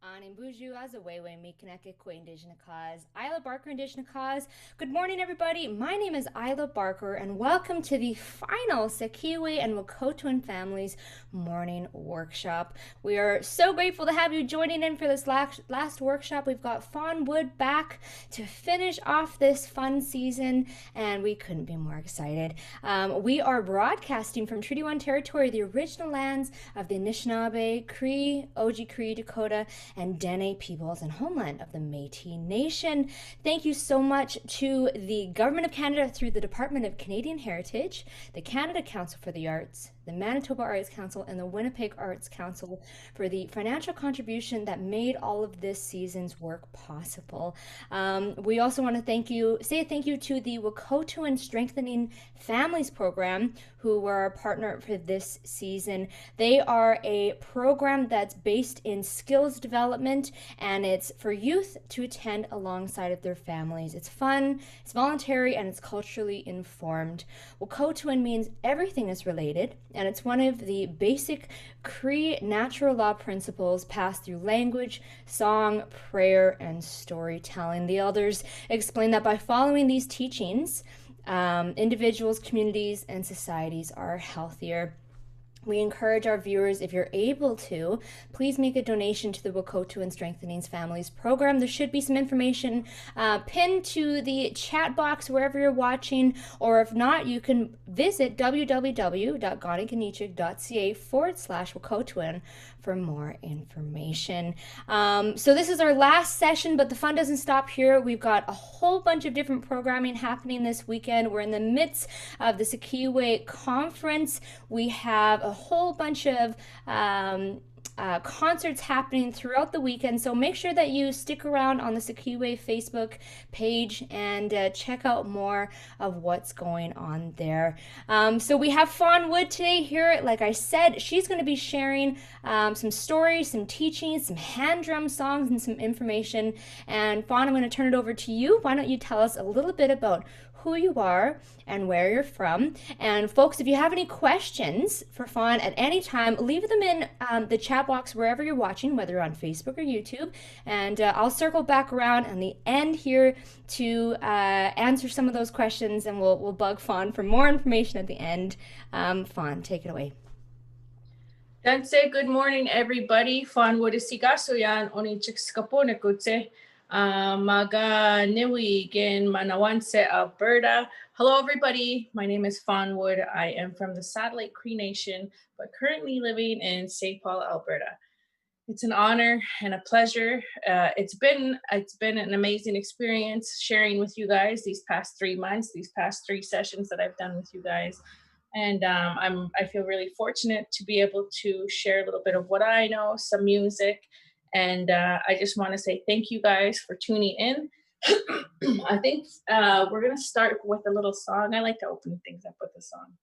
Buju as a Wewe Mikaneke Kwe Indigenous Cause, Ila Barker Indigenous Cause. Good morning, everybody. My name is Ila Barker, and welcome to the final Sakihiwē and Wahkohtowin Families morning workshop. We are so grateful to have you joining in for this last workshop. We've got Fawn Wood back to finish off this fun season, and we couldn't be more excited. We are broadcasting from Treaty 1 territory, the original lands of the Anishinaabe, Cree, Cree, Dakota, and Dene peoples and homeland of the Métis Nation. Thank you so much to the Government of Canada through the Department of Canadian Heritage, the Canada Council for the Arts, the Manitoba Arts Council, and the Winnipeg Arts Council for the financial contribution that made all of this season's work possible. We also want to say thank you to the Wahkohtowin Strengthening Families program, who were our partner for this season. They are a program that's based in skills development, and it's for youth to attend alongside of their families. It's fun, it's voluntary, and it's culturally informed. Wahkohtowin means everything is related, and it's one of the basic Cree natural law principles passed through language, song, prayer, and storytelling. The elders explain that by following these teachings, individuals, communities, and societies are healthier. We encourage our viewers, if you're able to, please make a donation to the Wahkohtowin Strengthening Families program. There should be some information pinned to the chat box wherever you're watching, or if not, you can visit www.goniganichig.ca/Wahkohtowin for more information. So this is our last session, but the fun doesn't stop here. We've got a whole bunch of different programming happening this weekend. We're in the midst of the sakihiwē conference. We have a whole bunch of concerts happening throughout the weekend, so make sure that you stick around on the sakihiwē Facebook page and check out more of what's going on there. So we have Fawn Wood today here. Like I said, she's going to be sharing some stories, some teachings, some hand drum songs, and some information. And Fawn, I'm going to turn it over to you. Why don't you tell us a little bit about who you are and where you're from. And folks, if you have any questions for Fawn at any time, leave them in the chat box wherever you're watching, whether on Facebook or YouTube. And I'll circle back around on the end here to answer some of those questions, and we'll bug Fawn for more information at the end. Fawn, take it away. Danse, good morning, everybody. Fawn Wood isigaso yan oni chikskapone kutse. Maga Niwi Gin Manawanse, Alberta. Hello, everybody. My name is Fawn Wood. I am from the Satellite Cree Nation, but currently living in St. Paul, Alberta. It's an honor and a pleasure. It's been an amazing experience sharing with you guys these past 3 months, these past 3 sessions that I've done with you guys. And I feel really fortunate to be able to share a little bit of what I know, some music. And I just want to say thank you guys for tuning in. I think we're going to start with a little song. I like to open things up with a song.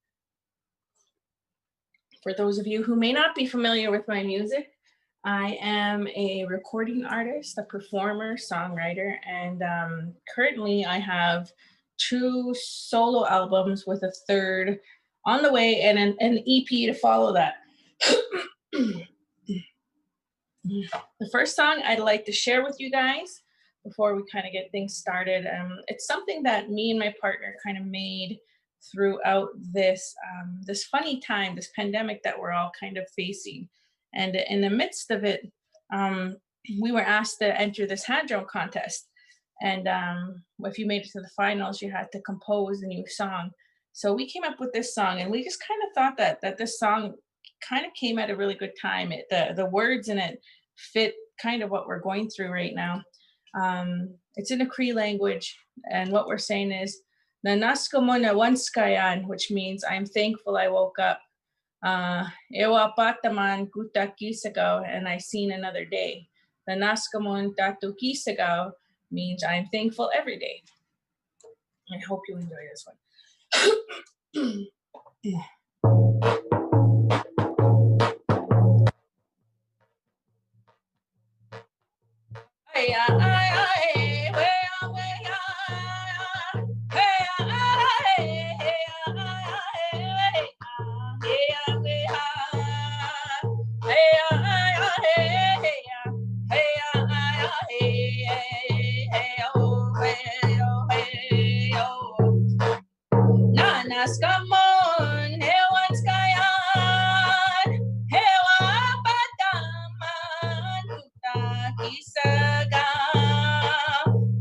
For those of you who may not be familiar with my music, I am a recording artist, a performer, songwriter, and currently I have 2 solo albums with a 3rd on the way and an EP to follow that. The first song I'd like to share with you guys before we kind of get things started, it's something that me and my partner kind of made throughout this funny time, this pandemic that we're all kind of facing. And in the midst of it, we were asked to enter this hand drum contest. And if you made it to the finals, you had to compose a new song. So we came up with this song, and we just kind of thought that this song kind of came at a really good time. The words in it fit kind of what we're going through right now. It's in a Cree language, and what we're saying is "Nanasko mo na wanskayan," which means I'm thankful I woke up. Ewa pataman guta kisagaw, and I seen another day. Nanasko mo tatu kisagaw means I'm thankful every day. I hope you enjoy this one. Hey, naskamon hewan skayan hewa pataman utakisaga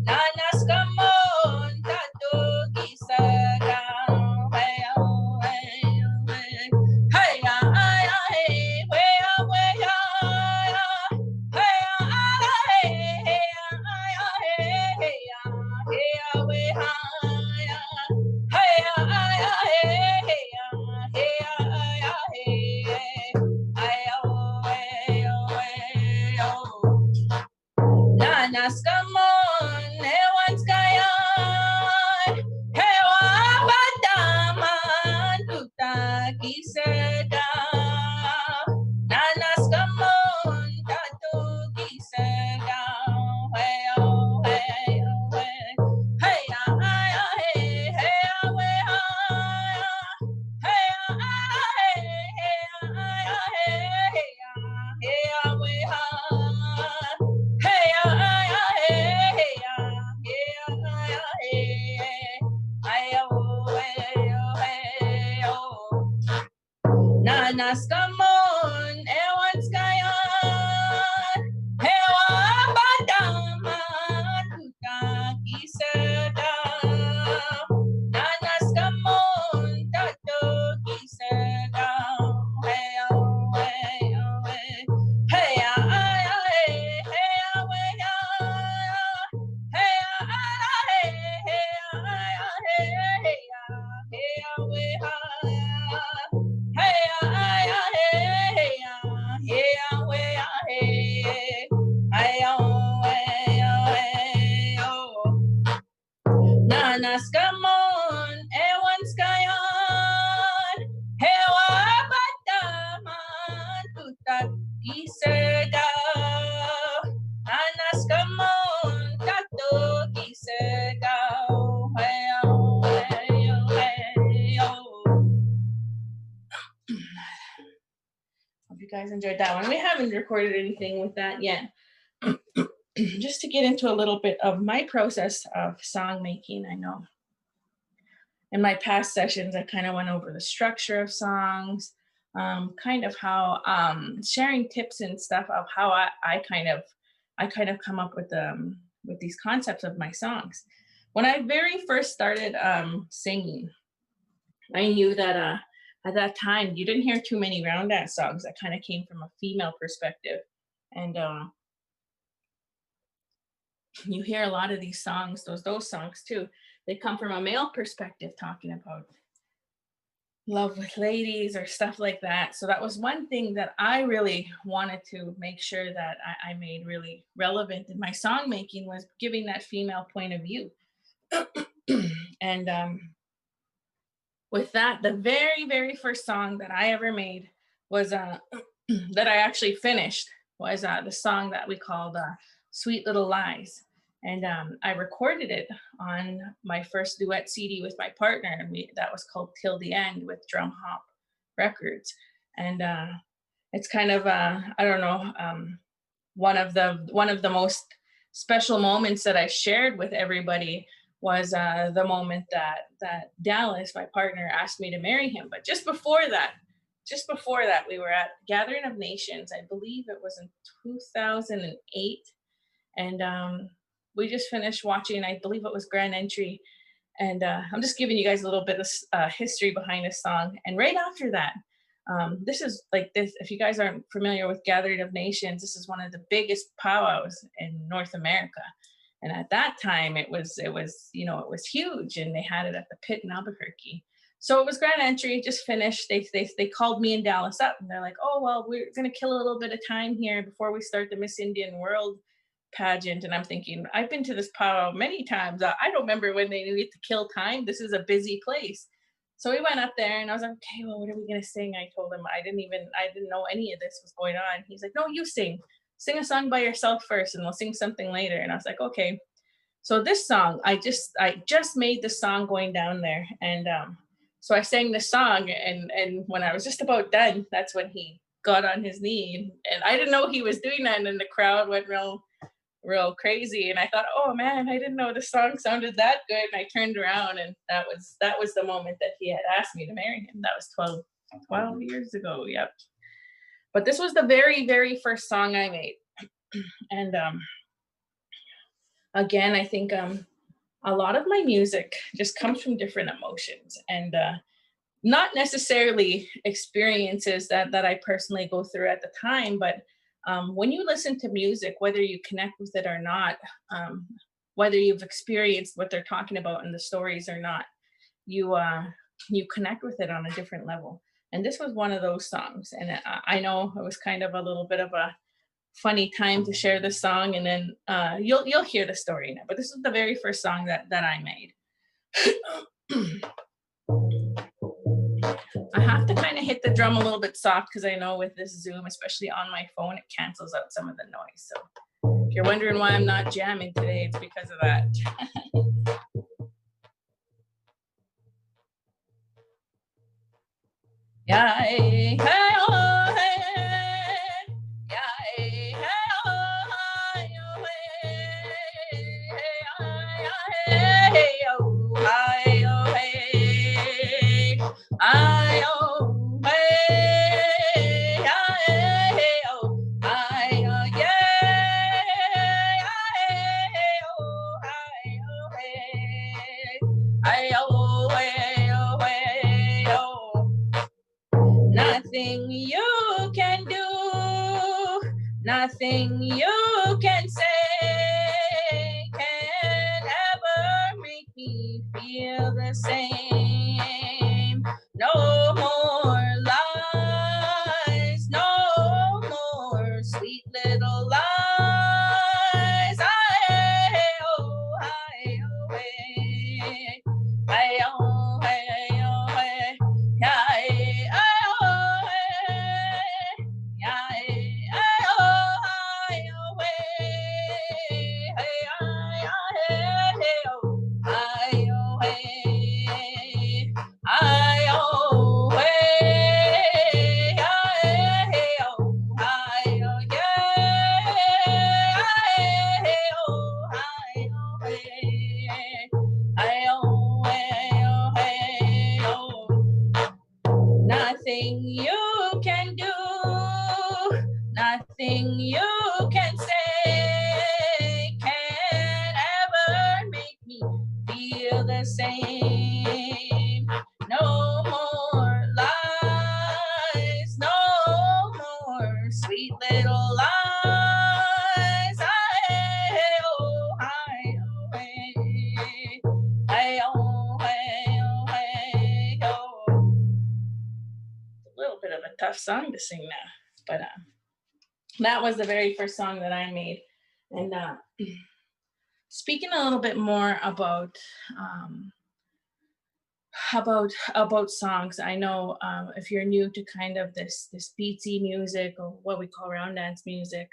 nanaskamon tatukisaga Naskamon hewan skayan hewa pataman tutakiseda nanaskamon tatukiseda heyo heyo heya heya heya heya Naskamon ewan skayan hewa pataman tutakiseda nanaskamon tatukiseda heyo heyo heya heya heya Naskamon ewan skayan hewa pataman tutakiseda nanaskamon tatukiseda heyo heyo heyo. Hope you guys enjoyed that one. We haven't recorded anything with that yet. Just to get into a little bit of my process of song making. I know in my past sessions, I kind of went over the structure of songs, kind of how sharing tips and stuff of how I kind of come up with these concepts of my songs. When I very first started singing, I knew that at that time you didn't hear too many round dance songs that kind of came from a female perspective, and you hear a lot of these songs, those songs too, they come from a male perspective, talking about love with ladies or stuff like that. So that was one thing that I really wanted to make sure that I made really relevant in my song making, was giving that female point of view. And with that, the very, very first song that I ever made was that I actually finished was the song that we called Sweet Little Lies. And I recorded it on my first duet CD with my partner, and that was called Till the End with Drum Hop Records. And it's kind of I don't know, one of the most special moments that I shared with everybody was the moment that Dallas, my partner, asked me to marry him. But just before that, we were at Gathering of Nations. I believe it was in 2008, and we just finished watching, I believe it was Grand Entry, and I'm just giving you guys a little bit of history behind this song. And right after that, this is like this. If you guys aren't familiar with Gathering of Nations, this is one of the biggest powwows in North America. And at that time, it was huge, and they had it at the Pit in Albuquerque. So it was Grand Entry, just finished. They called me and Dallas up, and they're like, "Oh well, we're gonna kill a little bit of time here before we start the Miss Indian World pageant." And I'm thinking, I've been to this powwow many times. I don't remember when they needed to kill time. This is a busy place. So we went up there, and I was like, okay, well, what are we gonna sing? I told him I didn't know any of this was going on. He's like, no, you sing a song by yourself first, and we'll sing something later. And I was like, okay. So this song, I just made the song going down there, and so I sang the song, and when I was just about done, that's when he got on his knee, and I didn't know he was doing that, and then the crowd went real real crazy. And I thought, oh man, I didn't know the song sounded that good. And I turned around, and that was the moment that he had asked me to marry him. That was 12 years ago. Yep. But this was the very, very first song I made. And again, I think a lot of my music just comes from different emotions, and not necessarily experiences that I personally go through at the time, but when you listen to music, whether you connect with it or not, whether you've experienced what they're talking about in the stories or not, you connect with it on a different level. And this was one of those songs. And I know it was kind of a little bit of a funny time to share this song, and then you'll hear the story now. But this is the very first song that I made. I have to kind of hit the drum a little bit soft because I know with this Zoom, especially on my phone, it cancels out some of the noise. So if you're wondering why I'm not jamming today, it's because of that. Yeah, hey, hey, oh, hey, yeah, hey, hey, oh, hey, oh, hey, hey, oh, hey, oh, hey, I, oh, hey, hey, oh, I, yeah, hey, oh, hey, I, oh, hey, oh, hey, oh. Nothing you can do, nothing you can say can ever make me feel the same. No more lies, no more sweet little lies. I, oh, I, oh, hey, I, oh, hey, oh, hey, yeah, nothing you can do, nothing you can say can ever make me feel the same. No more lies, no more sweet little lies. I, oh, I, oh, hey, I, oh, hey, oh, hey, oh. A little bit of a tough song to sing now, but that was the very first song that I made. And speaking a little bit more about songs, I know if you're new to kind of this beatsy music, or what we call round dance music,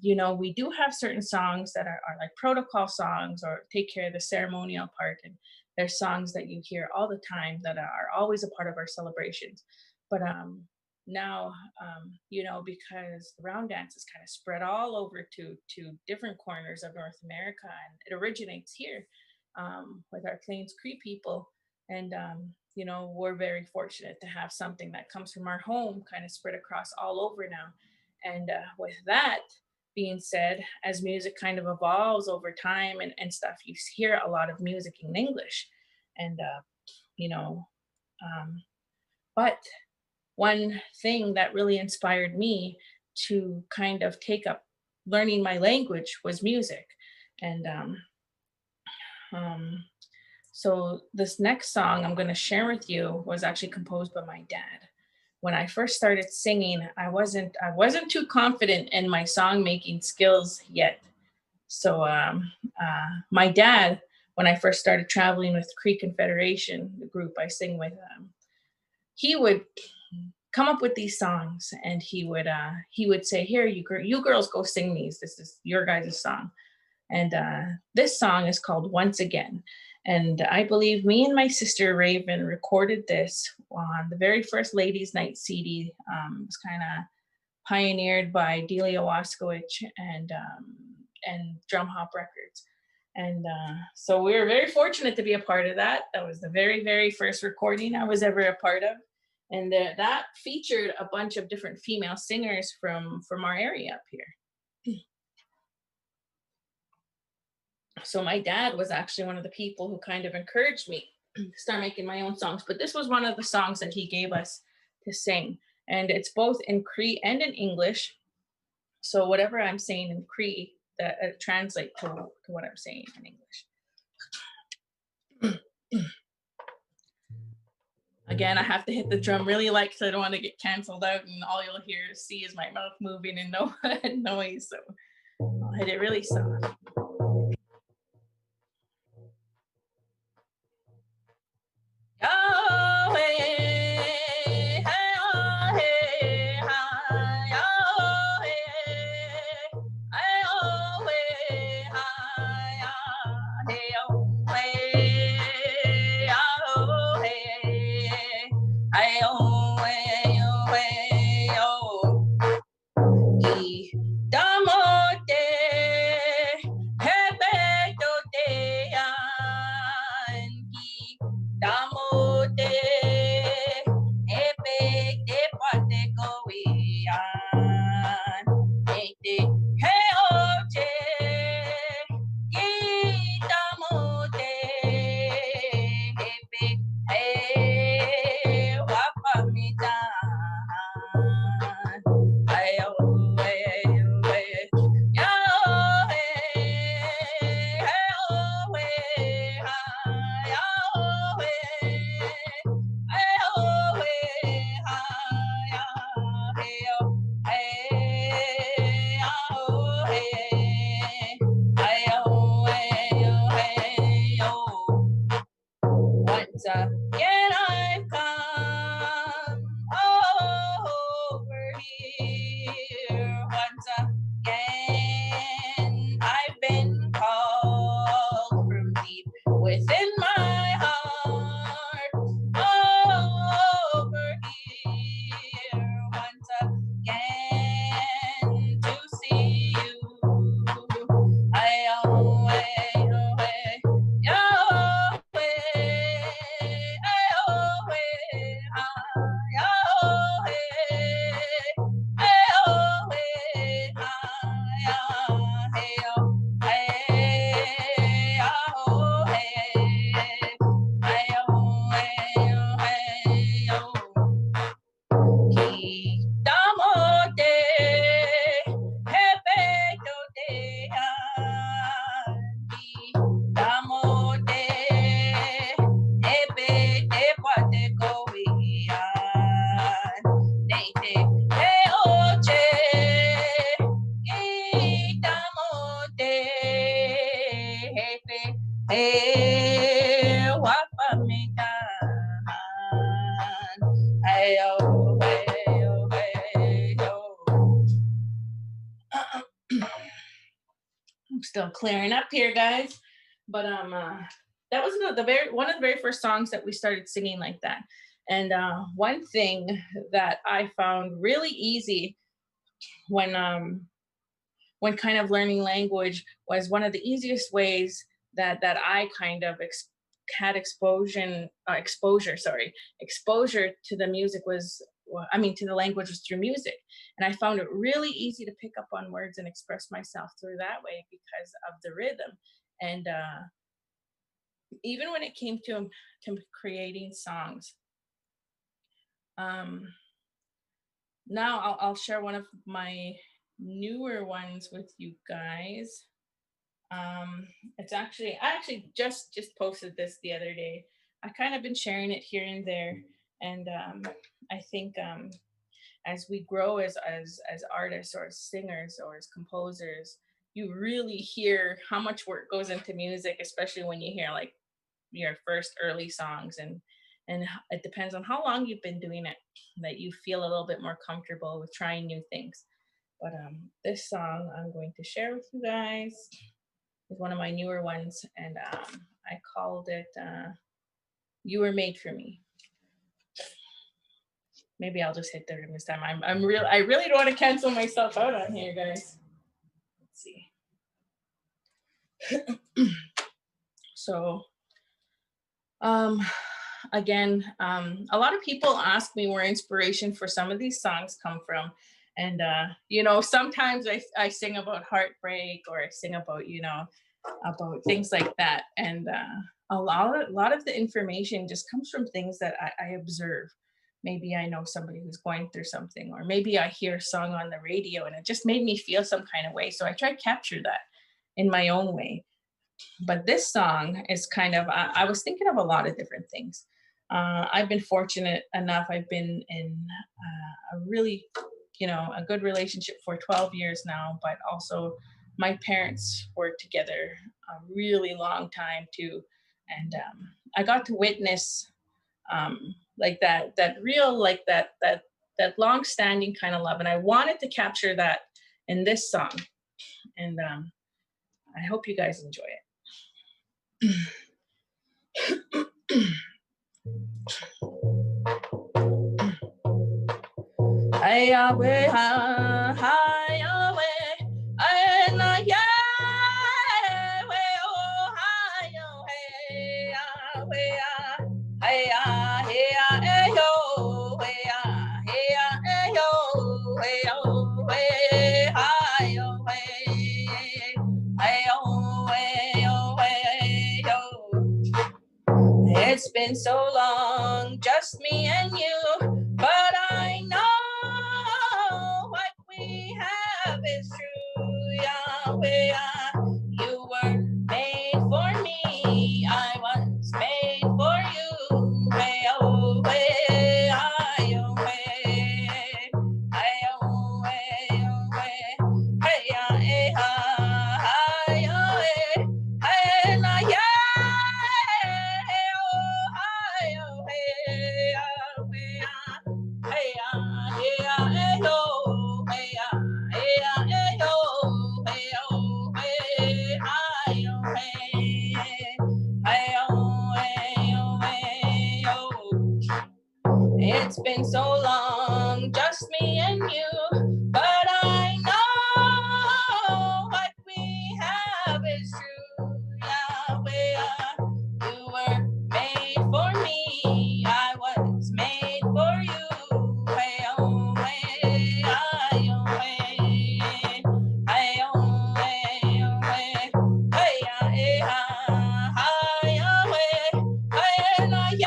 you know, we do have certain songs that are like protocol songs or take care of the ceremonial part, and there's songs that you hear all the time that are always a part of our celebrations. But now, you know, because the round dance is kind of spread all over to different corners of North America, and it originates here with our Plains Cree people. And you know, we're very fortunate to have something that comes from our home kind of spread across all over now. And with that being said, as music kind of evolves over time and stuff, you hear a lot of music in English. And you know, but one thing that really inspired me to kind of take up learning my language was music. And so this next song I'm going to share with you was actually composed by my dad. When I first started singing, I wasn't too confident in my song making skills yet. So my dad, when I first started traveling with Cree Confederation, the group I sing with, he would come up with these songs, and he would say, "Here, you girls go sing these. This is your guys' song." And this song is called Once Again. And I believe me and my sister Raven recorded this on the very first Ladies Night CD. It was kind of pioneered by Delia Waskowicz and Drum Hop Records. And so we were very fortunate to be a part of that. That was the very, very first recording I was ever a part of. And that featured a bunch of different female singers from our area up here. So my dad was actually one of the people who kind of encouraged me to start making my own songs. But this was one of the songs that he gave us to sing. And it's both in Cree and in English. So whatever I'm saying in Cree, that translate to what I'm saying in English. Again, I have to hit the drum really light because I don't want to get canceled out, and all you'll see is my mouth moving and no noise. So I'll hit it really soft. Again I've come over here. Once again I've been called from deep within my heart. Over here once again to see you. I always I'm still clearing up here, guys. But that was one of the very first songs that we started singing like that. And one thing that I found really easy when kind of learning language was one of the easiest ways that I kind of had exposure to the music was, to the language was through music. And I found it really easy to pick up on words and express myself through that way because of the rhythm. And even when it came to creating songs, now I'll share one of my newer ones with you guys. It's actually, I actually just posted this the other day. I kind of been sharing it here and there. And I think as we grow as artists or as singers or as composers, you really hear how much work goes into music, especially when you hear like your first early songs, and it depends on how long you've been doing it that you feel a little bit more comfortable with trying new things. But this song I'm going to share with you guys is one of my newer ones, and I called it You Were Made for Me. Maybe I'll just hit the rim this time. I really don't want to cancel myself out on here, guys. Let's see. So, again, a lot of people ask me where inspiration for some of these songs come from. And, you know, sometimes I sing about heartbreak, or I sing about, you know, about things like that. And a lot of the information just comes from things that I observe. Maybe I know somebody who's going through something, or maybe I hear a song on the radio and it just made me feel some kind of way. So I try to capture that in my own way. But this song is kind of, I was thinking of a lot of different things. I've been fortunate enough, I've been in a really, you know, a good relationship for 12 years now, but also my parents were together a really long time too. And I got to witness like that real, like that long-standing kind of love. And I wanted to capture that in this song. And I hope you guys enjoy it. Hey, away, hi, away, and yeah, way, oh, hi, oh, hey, away, hey, hey, yo, hey, yo, hey, oh, hey, hi, oh, hey, oh, hey, yo. It's been so long, just me and you, but I know what we have is true, Yahweh. You were made for me, I was made for you, way, oh, way, I, oh, way, I, oh, way, oh, way, hey, hey, hi, oh, way, hey, na, yeah. It's been so long, just me and you, but I know what we have is true, Yahweh. You were made for me, I was made for you, way, oh, way, I, oh, way, I, oh, way, oh, way, hey, hey, hi, oh, way, hey, na, yeah.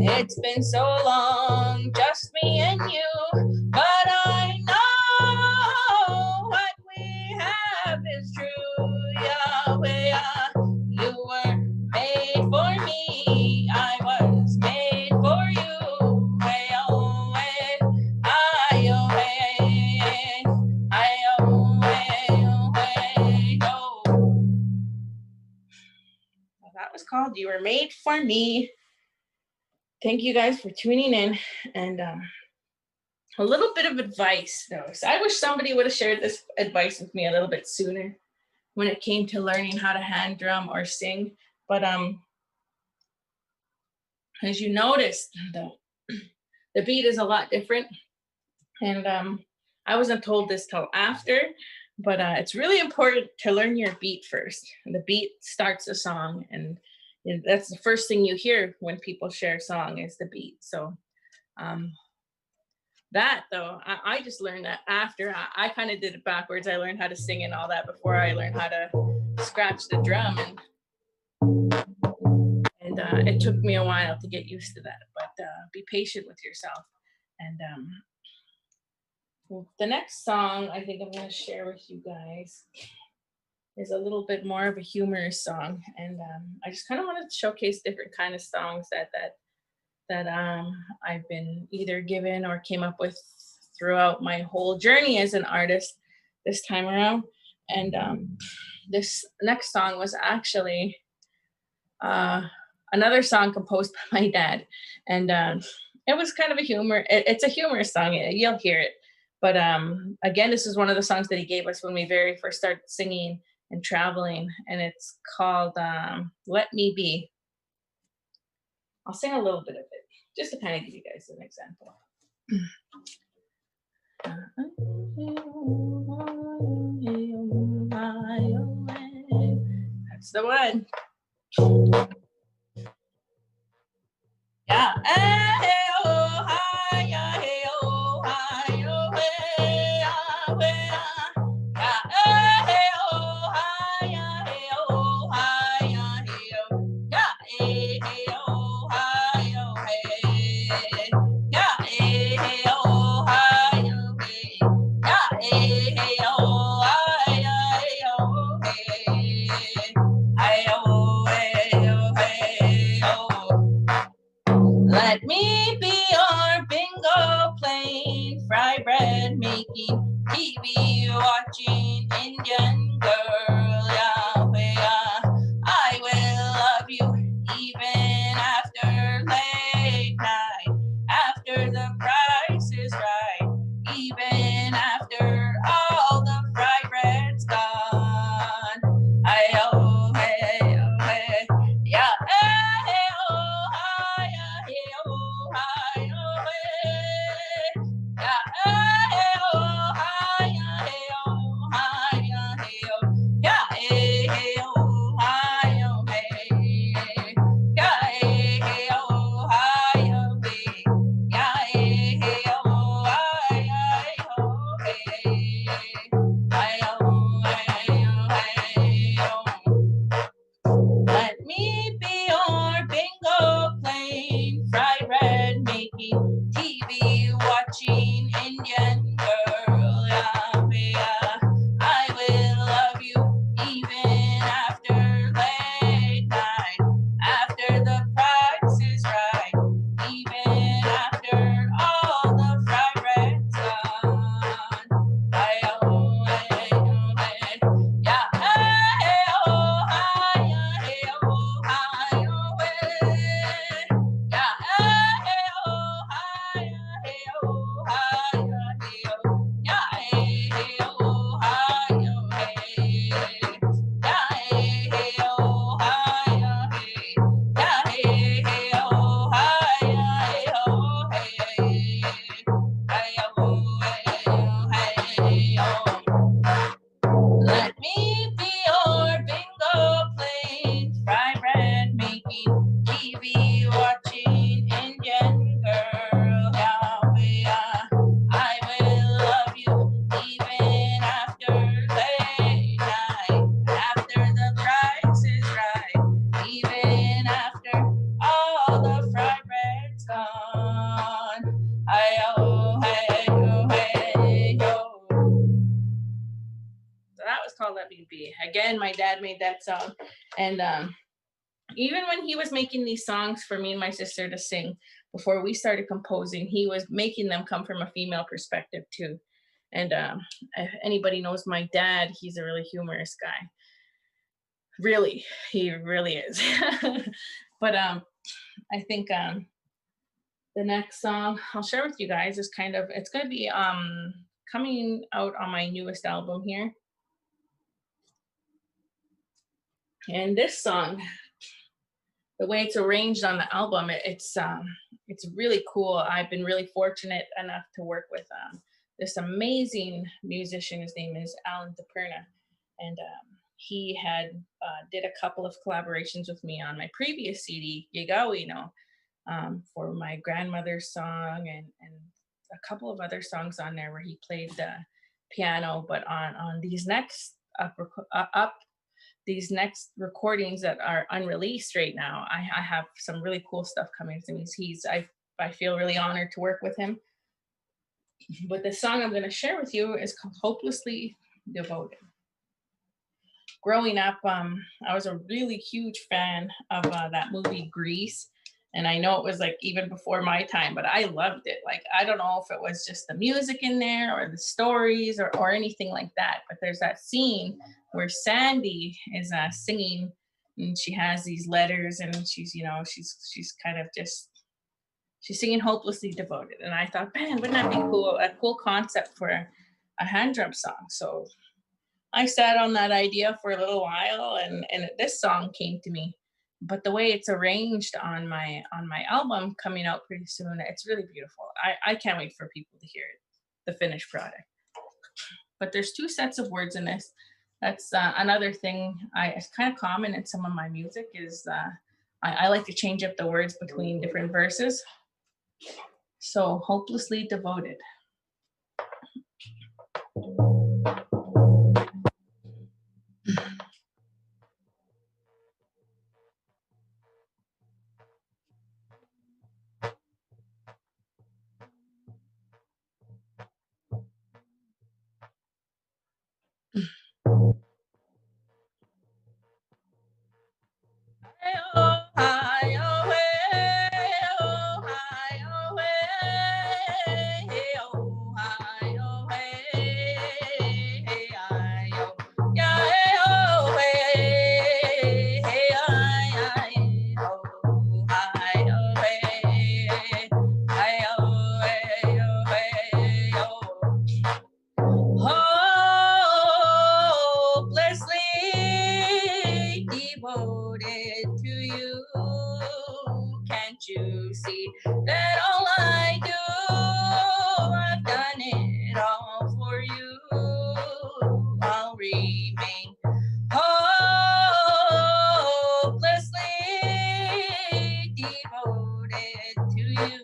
It's been so long, just me and you, but I know what we have is true, Yahweh. You were made for me, I was made for you, way, oh, way, I, oh, way, I, oh, way, oh, way, oh. Well, that was called You Were Made for Me. Thank you guys for tuning in, and a little bit of advice though. So I wish somebody would have shared this advice with me a little bit sooner when it came to learning how to hand drum or sing. But as you noticed, the beat is a lot different, and I wasn't told this till after, but it's really important to learn your beat first. The beat starts a song, and that's the first thing you hear when people share a song is the beat. So that though, I just learned that after. I kind of did it backwards. I learned how to sing and all that before I learned how to scratch the drum, and it took me a while to get used to that. But be patient with yourself. And the next song I think I'm going to share with you guys is a little bit more of a humorous song, and I just kind of wanted to showcase different kind of songs that I've been either given or came up with throughout my whole journey as an artist this time around. And this next song was actually another song composed by my dad, and it was kind of a humor. It's a humorous song. You'll hear it. But again, this is one of the songs that he gave us when we very first started singing and traveling, and it's called "Let Me Be." I'll sing a little bit of it just to kind of give you guys an example. That's the one. Yeah. Let me be your bingo playing, fry bread making, TV watching, Indian girl, Yahweh. I will love you even after late night, after the price is right, even after all the fry bread's gone. I-oh, hey, oh, hey, yeah, hey, oh, hi, hey, oh, hi, oh, hey, yeah, hey, oh, hi, hey, oh, hi, hey, oh, yeah, hey, oh, hi, oh, hey, yeah, hey, oh, hi, oh, hey, yeah, hey, oh, hi, oh, hey, I-oh, hey, oh, hey, oh. Let me be your bingo playing, fry bread making, TV watching, Indian girl, Yahweh. I will love you even after late night, after the price is right, even after all the fry bread's gone. I-oh, hey-oh, hey, yeah, hey-oh, hi, hey-oh, hi-oh, hey, yeah, hey-oh, hi, hey-oh, hi, hey-oh, yeah, hey-oh, hi-oh, hey, yeah, hey-oh, hi-oh, hey, yeah, hey-oh, hi-oh, hey, hi-oh, hey-oh. Let me be your bingo playing, fry bread making, TV watching, Indian girl, Yahweh. I will love you even after late night, after the price is right, even after all the fry bread's gone. I-oh, hey-oh, hey-oh. So that was called Let Me Be. Again, my dad made that song. And even when he was making these songs for me and my sister to sing before we started composing, he was making them come from a female perspective too. And if anybody knows my dad, he's a really humorous guy. Really, he really is. But I think the next song I'll share with you guys is it's going to be coming out on my newest album here. And this song, the way it's arranged on the album, it's really cool. I've been really fortunate enough to work with this amazing musician. His name is Alan DePerna, and he had did a couple of collaborations with me on my previous CD, Yigawino, for my grandmother's song and a couple of other songs on there where he played the piano. But on these next these next recordings that are unreleased right now, I have some really cool stuff coming to me. I feel really honored to work with him. But the song I'm going to share with you is called Hopelessly Devoted. Growing up, I was a really huge fan of that movie Grease. And I know it was like even before my time, but I loved it. Like, I don't know if it was just the music in there or the stories or anything like that. But there's that scene where Sandy is singing and she has these letters, and she's, you know, she's kind of just, she's singing Hopelessly Devoted. And I thought, man, wouldn't that be cool? A cool concept for a hand drum song. So I sat on that idea for a little while, and this song came to me. But the way it's arranged on my album coming out pretty soon, it's really beautiful. I can't wait for people to hear it, the finished product. But there's 2 sets of words in this. That's another thing it's kind of common in some of my music is I like to change up the words between different verses. So Hopelessly Devoted. Hopelessly devoted to you. Can't you see that all I do, I've done it all for you. I'll remain hopelessly devoted to you.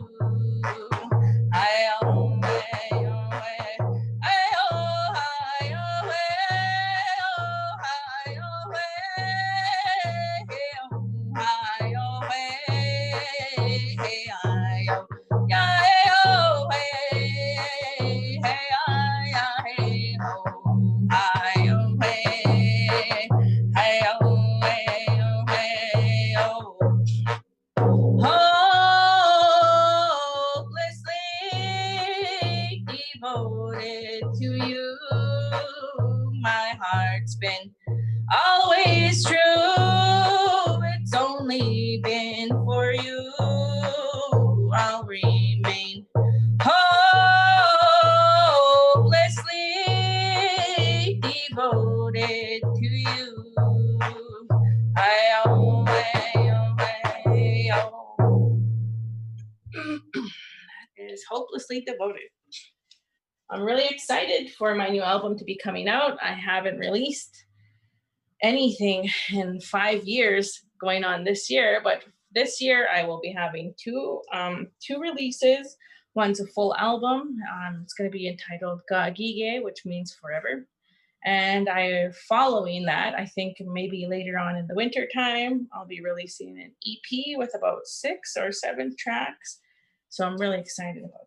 Hopelessly devoted to you. My heart's been always true. It's only been for you. I'll remain hopelessly devoted to you. That is Hopelessly Devoted. I'm really excited for my new album to be coming out. I haven't released anything in 5 years going on this year, but this year I will be having two releases. One's a full album. It's going to be entitled Sākihiwē, which means forever. And following that, I think maybe later on in the winter time, I'll be releasing an EP with about 6 or 7 tracks. So I'm really excited about that.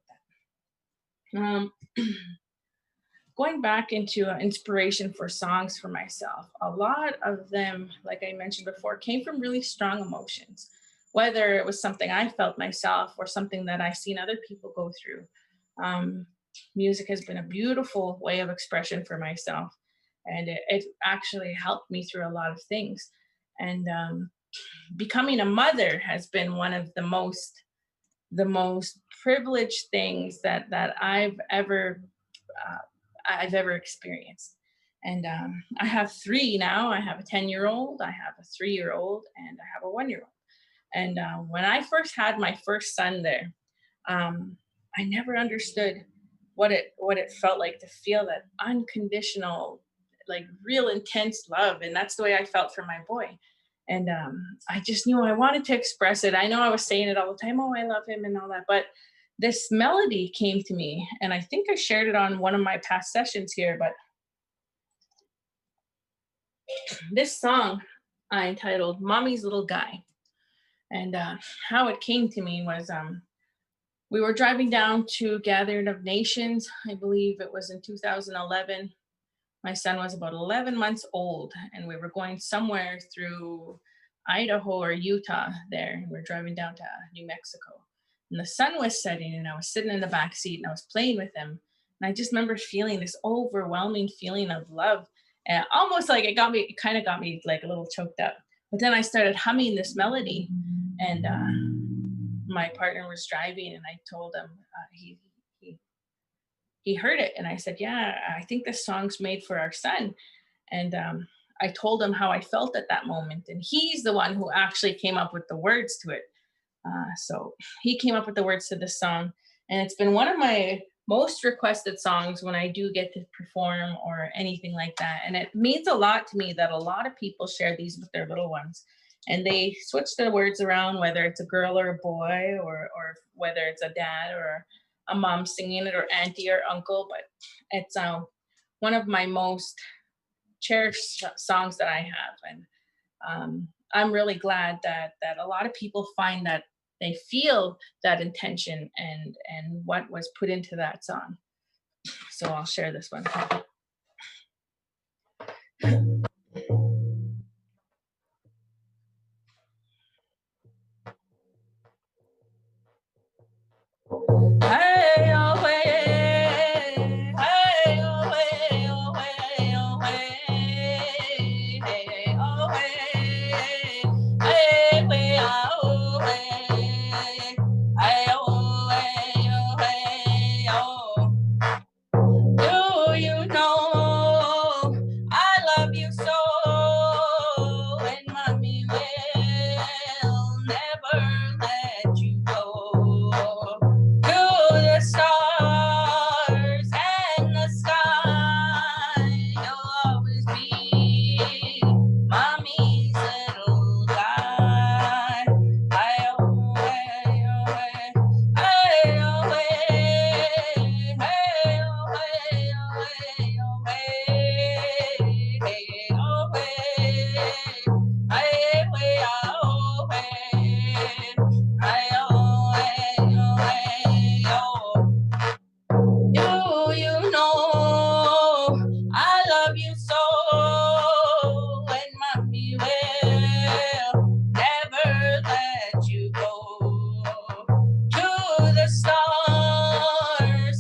Going back into inspiration for songs for myself, a lot of them, like I mentioned before, came from really strong emotions, whether it was something I felt myself or something that I've seen other people go through. Music has been a beautiful way of expression for myself, and it actually helped me through a lot of things. And becoming a mother has been one of the most privileged things that I've ever experienced. And I have 3 now. I have a 10-year-old, I have a 3-year-old, and I have a 1-year-old. And when I first had my first son there, I never understood what it felt like to feel that unconditional, like real intense love. And that's the way I felt for my boy. And I just knew I wanted to express it. I know I was saying it all the time, oh, I love him and all that, but this melody came to me, and I think I shared it on one of my past sessions here, but this song I entitled Mommy's Little Guy. And how it came to me was we were driving down to Gathering of Nations. I believe it was in 2011. My son was about 11 months old, and we were going somewhere through Idaho or Utah there. We're driving down to New Mexico. And the sun was setting, and I was sitting in the back seat, and I was playing with him. And I just remember feeling this overwhelming feeling of love. And almost like it kind of got me like a little choked up. But then I started humming this melody, and my partner was driving, and I told him, he heard it, and I said, yeah, I think this song's made for our son. And I told him how I felt at that moment, and he's the one who actually came up with the words to it. So he came up with the words to this song, and it's been one of my most requested songs when I do get to perform or anything like that. And it means a lot to me that a lot of people share these with their little ones, and they switch the words around, whether it's a girl or a boy, or whether it's a dad or a mom singing it, or auntie or uncle. But it's one of my most cherished songs that I have. And I'm really glad that a lot of people find that they feel that intention and what was put into that song. So I'll share this one. Hey, oh, hey, hey, oh, hey, oh, hey, oh, hey, hey, oh, hey, hey, we are, oh, hey, hey, oh, hey, oh, hey, oh. Do you know I love you so, and mommy will never let you go. To the stars and the sky, you'll always be mommy's little guy. Hey, oh, hey, oh, hey, hey, oh, hey, hey, oh, hey, oh, hey, oh, hey, hey, oh, hey, hey, we are, oh, hey, hey, oh, hey, oh, hey, oh. Do you know I love you so, and mommy will never let you go. To the stars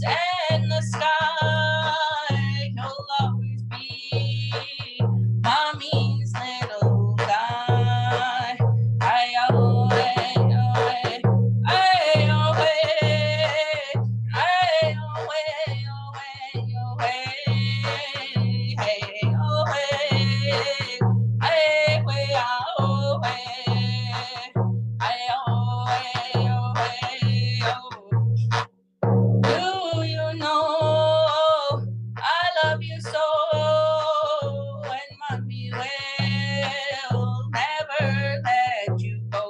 and the sky, you'll always be mommy's little guy. Ay, oh, hey, oh, hey, ay, oh, hey, ay, oh, hey, oh, hey, oh, hey, hey, oh, hey, ay, we are, oh, hey, ay, oh, hey, oh, hey, oh. Do you know I love you so, and mommy will never let you go.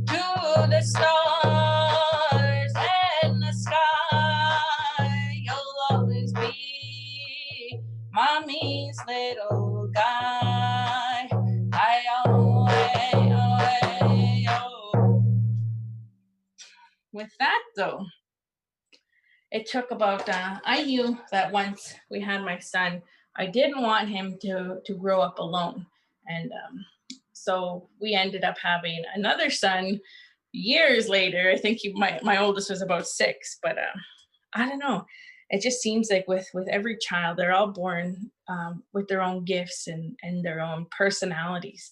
To the stars and the sky, you'll always be mommy's little guy. I oh, hey, oh, hey, oh. With that though, it took about I knew that once we had my son, I didn't want him to grow up alone. And so we ended up having another son years later. I think my oldest was about 6, but I don't know, it just seems like with every child, they're all born with their own gifts and their own personalities.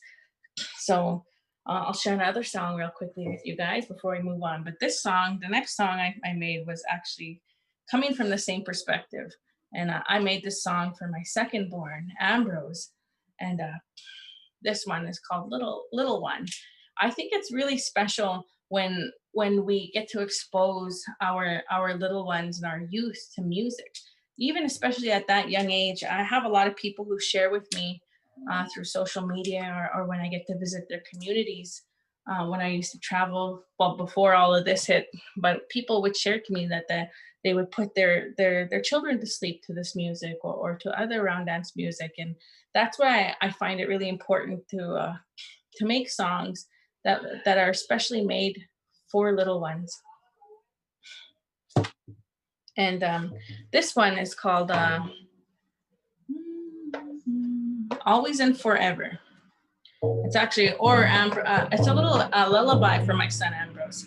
So I'll share another song real quickly with you guys before we move on. But this song, the next song I made, was actually coming from the same perspective. And I made this song for my second born, Ambrose. And this one is called Little One. I think it's really special when we get to expose our little ones and our youth to music, even especially at that young age. I have a lot of people who share with me through social media, or when I get to visit their communities, when I used to travel, well, before all of this hit. But people would share to me that they would put their children to sleep to this music, or to other round dance music. And that's why I find it really important to make songs that are especially made for little ones. And this one is called Always and Forever. It's actually, it's a little lullaby for my son Ambrose.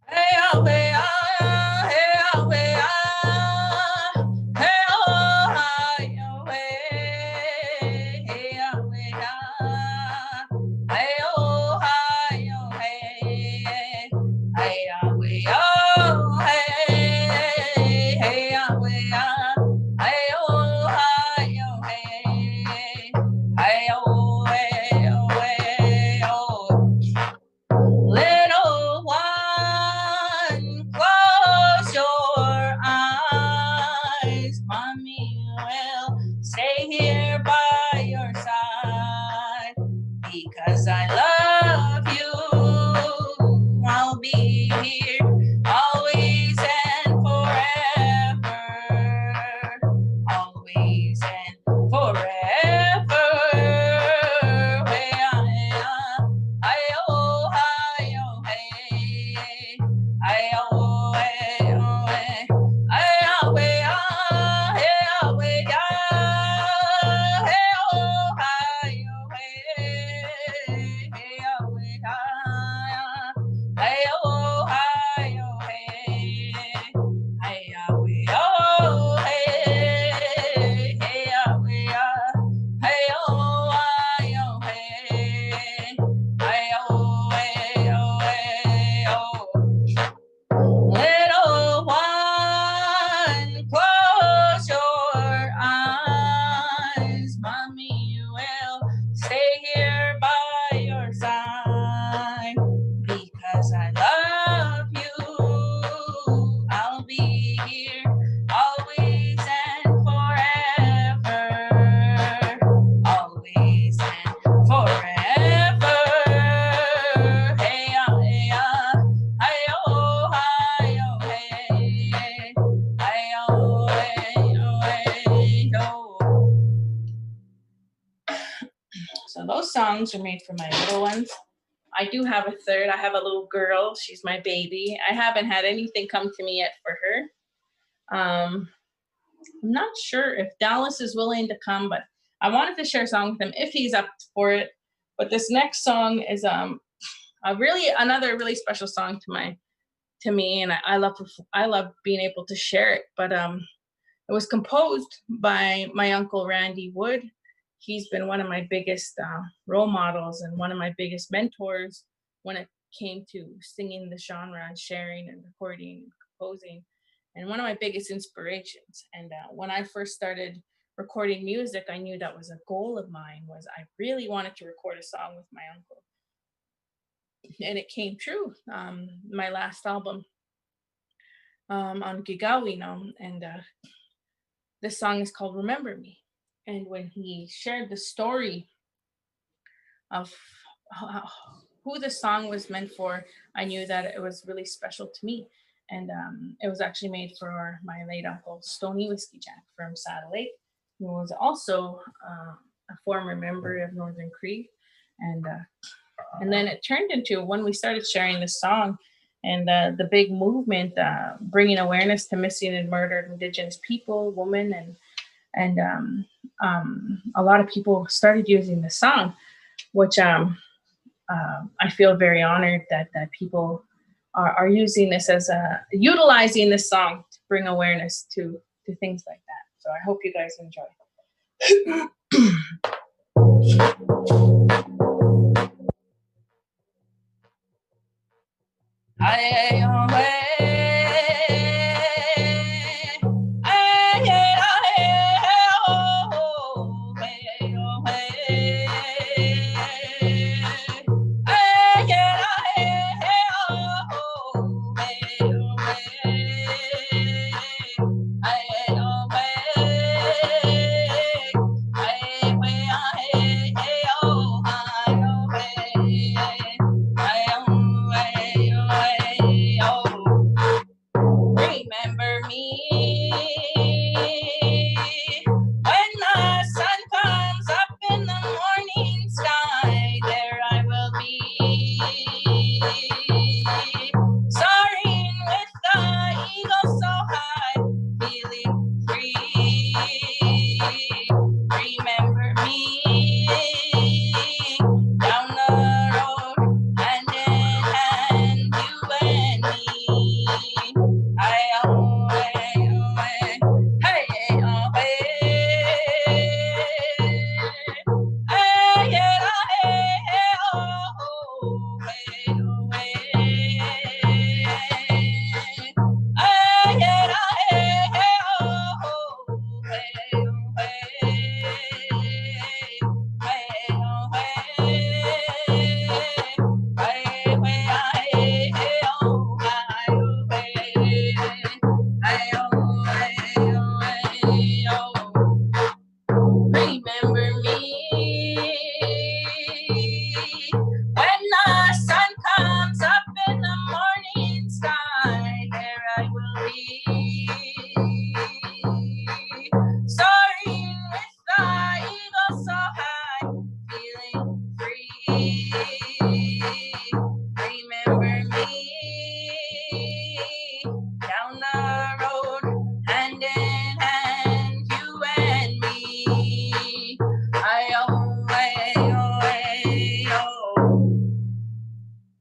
Hey, oh, hey, ah, hey, oh, hey, ah. those songs are made for my little ones. I do have a third. I have a little girl. She's my baby. I haven't had anything come to me yet for her. I'm not sure if Dallas is willing to come, but I wanted to share a song with him if he's up for it. But this next song is another really special song to me, and I love being able to share it. But it was composed by my uncle Randy Wood. He's been one of my biggest role models and one of my biggest mentors when it came to singing the genre and sharing and recording and composing, and one of my biggest inspirations. And when I first started recording music, I knew that was a goal of mine. Was I really wanted to record a song with my uncle, and it came true. My last album on Gigawino, and this song is called Remember Me. And when he shared the story of who the song was meant for, I knew that it was really special to me. And it was actually made for my late uncle, Stony Whiskey Jack from Saddle Lake, who was also a former member of Northern Cree. And then it turned into, when we started sharing this song and the big movement, bringing awareness to missing and murdered Indigenous people, women, and a lot of people started using the song, which I feel very honored that people are using this as utilizing this song to bring awareness to things like that. So I hope you guys enjoy. Remember me when the sun comes up in the morning sky. There I will be, soaring with the eagle so high, feeling free. Remember me down the road, hand in hand, you and me. Remember me when the sun comes up in the morning sky. There I will be, soaring with the eagle so high, feeling free. Remember me down the road, hand in hand, you and me.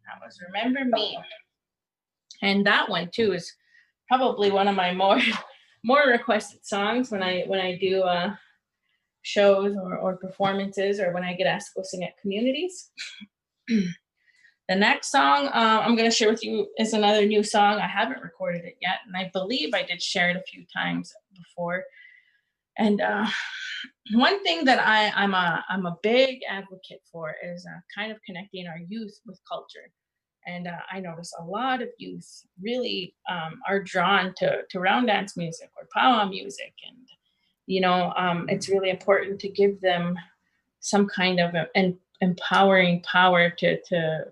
That was Remember Me. And that one too is probably one of my more requested songs when I do shows or performances, or when I get asked to go sing at communities. The next song I'm going to share with you is another new song. I haven't recorded it yet, and I believe I did share it a few times before. And one thing that I'm a big advocate for is kind of connecting our youth with culture. And I notice a lot of youth really are drawn to round dance music or powwow music. And, it's really important to give them some kind of an empowering power to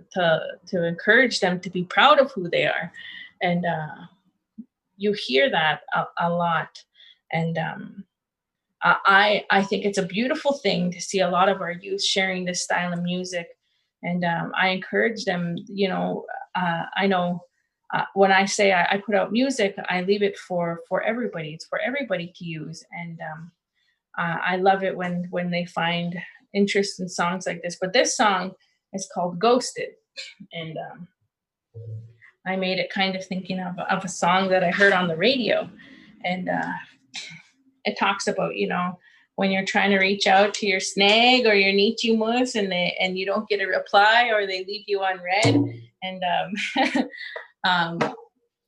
encourage them to be proud of who they are. And you hear that a lot. And I think it's a beautiful thing to see a lot of our youth sharing this style of music, and I encourage them. I know when I say I put out music, I leave it for everybody. It's for everybody to use, and I love it when they find interest in songs like this. But this song is called "Ghosted," and I made it kind of thinking of a song that I heard on the radio, and it talks about, when you're trying to reach out to your snag or your Nietzsche moose, and you don't get a reply, or they leave you on red. And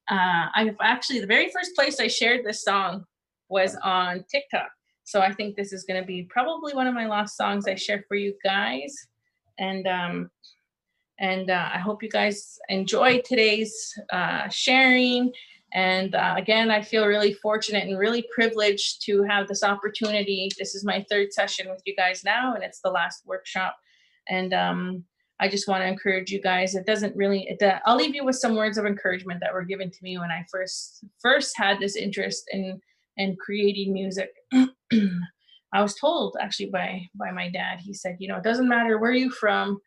I've actually, the very first place I shared this song was on TikTok. So I think this is going to be probably one of my last songs I share for you guys. And I hope you guys enjoy today's sharing. And again, I feel really fortunate and really privileged to have this opportunity. This is my third session with you guys now, and it's the last workshop. And I just want to encourage you guys. I'll leave you with some words of encouragement that were given to me when I first had this interest in creating music. I was told actually by my dad. He said, it doesn't matter where you're from.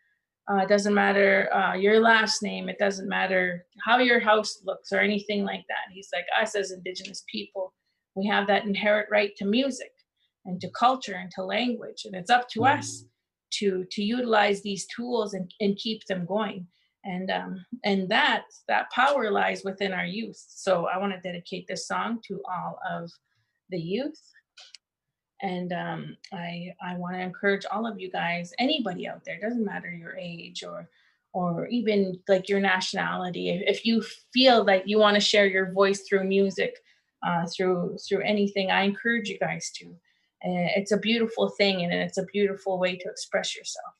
It doesn't matter your last name. It doesn't matter how your house looks or anything like that. He's like, us as Indigenous people, we have that inherent right to music and to culture and to language. And it's up to us to utilize these tools and keep them going. And that power lies within our youth. So I want to dedicate this song to all of the youth. And I want to encourage all of you guys, anybody out there, doesn't matter your age or even like your nationality. If you feel like you want to share your voice through music, through anything, I encourage you guys to. It's a beautiful thing, and it's a beautiful way to express yourself.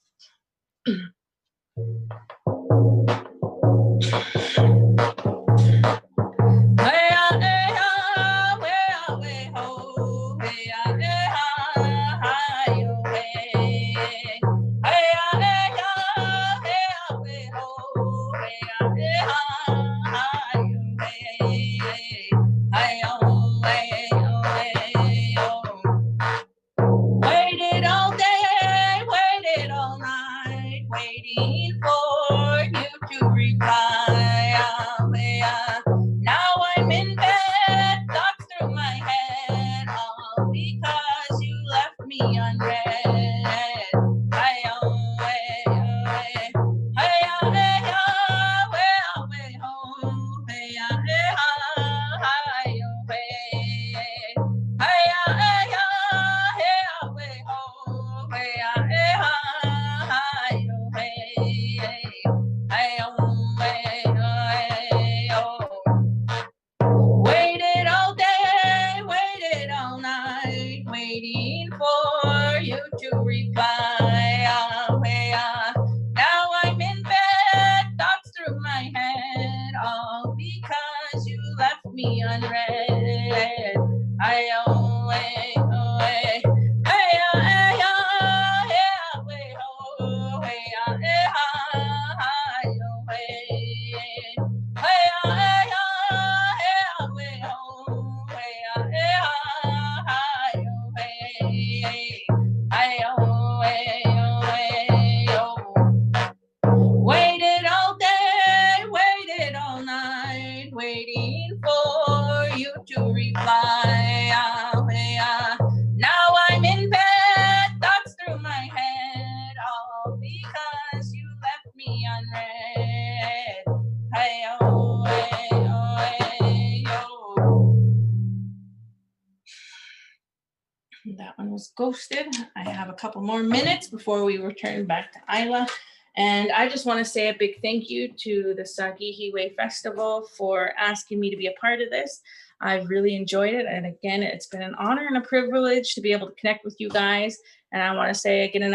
That one was Ghosted. I have a couple more minutes before we return back to Ila. And I just want to say a big thank you to the Sakihiwē Festival for asking me to be a part of this. I've really enjoyed it. And again, it's been an honor and a privilege to be able to connect with you guys. And I want to say again,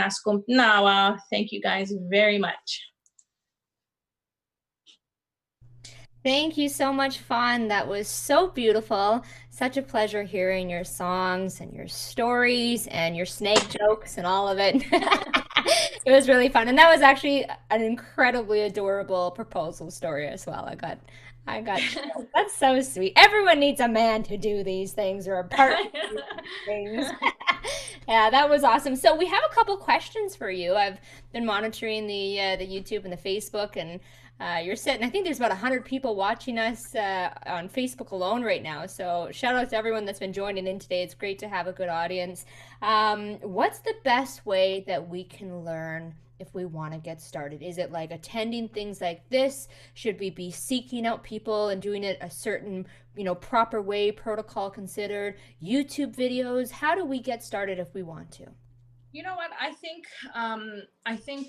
thank you guys very much. Thank you so much, Fawn. That was so beautiful. Such a pleasure hearing your songs and your stories and your snake jokes and all of it. It was really fun. And that was actually an incredibly adorable proposal story as well. I got chills. That's so sweet. Everyone needs a man to do these things or a partner to do these things. Yeah, that was awesome. So we have a couple questions for you. I've been monitoring the YouTube and the Facebook, and you're sitting. I think there's about 100 people watching us on Facebook alone right now. So shout out to everyone that's been joining in today. It's great to have a good audience. What's the best way that we can learn if we want to get started? Is it like attending things like this? Should we be seeking out people and doing it a certain, proper way, protocol considered? YouTube videos? How do we get started if we want to? You know what? I think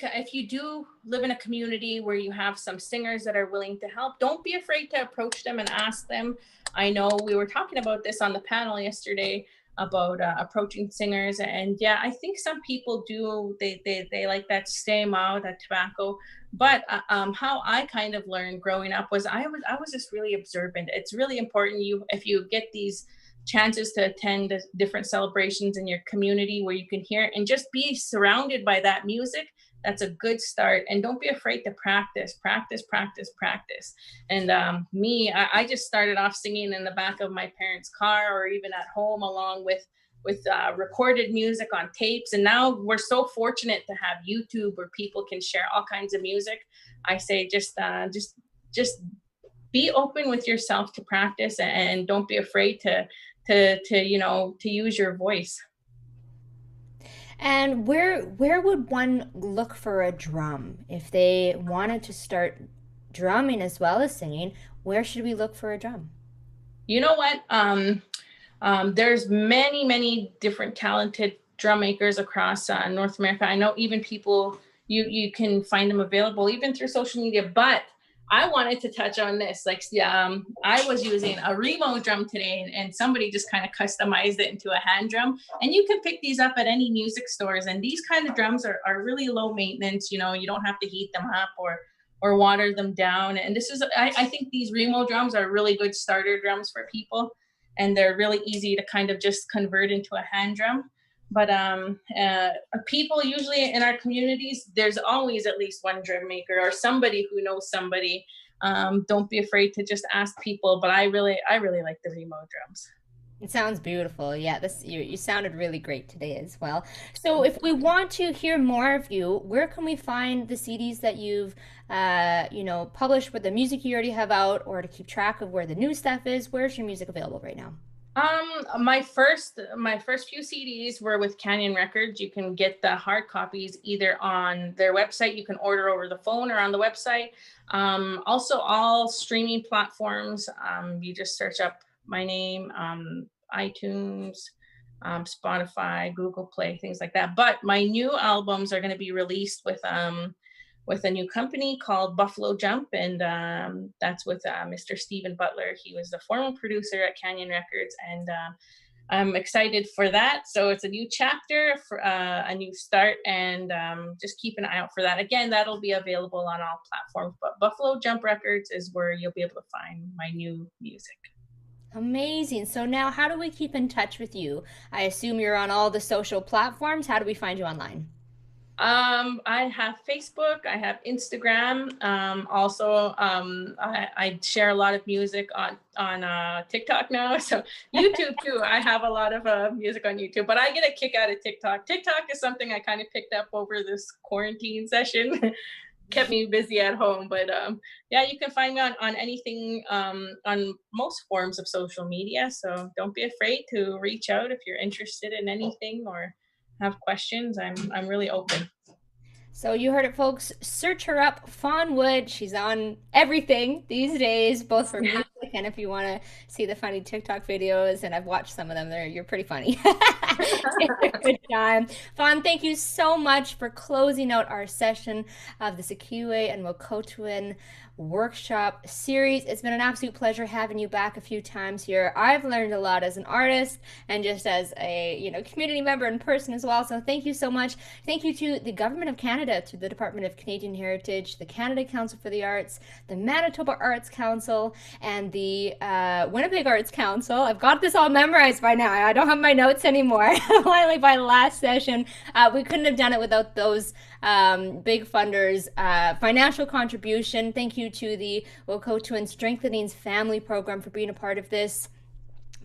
if you do live in a community where you have some singers that are willing to help, don't be afraid to approach them and ask them. I know we were talking about this on the panel yesterday about approaching singers, and yeah, I think some people do. They like that stema, that tobacco. But how I kind of learned growing up was I was just really observant. It's really important if you get these chances to attend different celebrations in your community where you can hear and just be surrounded by that music. That's a good start. And don't be afraid to practice. And I just started off singing in the back of my parents' car or even at home along with recorded music on tapes. And now we're so fortunate to have YouTube where people can share all kinds of music. I say just be open with yourself to practice, and don't be afraid to use your voice. And where would one look for a drum if they wanted to start drumming as well as singing? Where should we look for a drum? You know what? There's many different talented drum makers across North America. I know even people you can find them available even through social media. But I wanted to touch on this. I was using a Remo drum today, and somebody just kind of customized it into a hand drum. And you can pick these up at any music stores. And these kind of drums are really low maintenance. You don't have to heat them up or water them down. And I think these Remo drums are really good starter drums for people, and they're really easy to kind of just convert into a hand drum. But people usually in our communities, there's always at least one drum maker or somebody who knows somebody. Don't be afraid to just ask people. But I really like the Remo drums. It sounds beautiful. Yeah, you sounded really great today as well. So if we want to hear more of you, where can we find the CDs that you've published with the music you already have out, or to keep track of where the new stuff is? Where's your music available right now? My first few CDs were with Canyon Records. You can get the hard copies either on their website. You can order over the phone or on the website. Also, all streaming platforms. You just search up my name, iTunes, Spotify, Google Play, things like that. But my new albums are going to be released with a new company called Buffalo Jump, and that's with Mr. Stephen Butler. He was the former producer at Canyon Records, and I'm excited for that. So it's a new chapter, for a new start, and just keep an eye out for that. Again, that'll be available on all platforms, but Buffalo Jump Records is where you'll be able to find my new music. Amazing. So now how do we keep in touch with you? I assume you're on all the social platforms. How do we find you online? I have Facebook, I have Instagram. Also, I share a lot of music on TikTok now. So YouTube too. I have a lot of music on YouTube, but I get a kick out of TikTok. TikTok is something I kind of picked up over this quarantine session. Kept me busy at home, but yeah, you can find me on anything, on most forms of social media. So don't be afraid to reach out if you're interested in anything or have questions. I'm really open. So you heard it, folks. Search her up, Fawn Wood. She's on everything these days, both for music and if you want to see the funny TikTok videos. And I've watched some of them. You're pretty funny. Good time. Fawn, thank you so much for closing out our session of the sakihiwē and Wahkotowin workshop series. It's been an absolute pleasure having you back a few times here. I've learned a lot as an artist and just as a community member in person as well. So thank you so much. Thank you to the Government of Canada, to the Department of Canadian Heritage, the Canada Council for the Arts, the Manitoba Arts Council, and the Winnipeg Arts Council. I've got this all memorized by now. I don't have my notes anymore. Finally, by the last session, we couldn't have done it without those big funders' financial contribution. Thank you to the Wahkotowin Strengthening Family Program for being a part of this.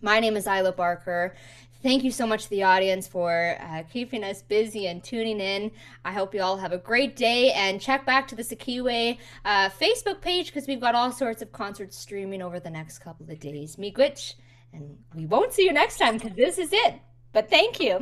My name is Ila Barker. Thank you so much to the audience for keeping us busy and tuning in. I hope you all have a great day, and check back to the sakihiwē Facebook page because we've got all sorts of concerts streaming over the next couple of days. Miigwech, and we won't see you next time because this is it. But thank you.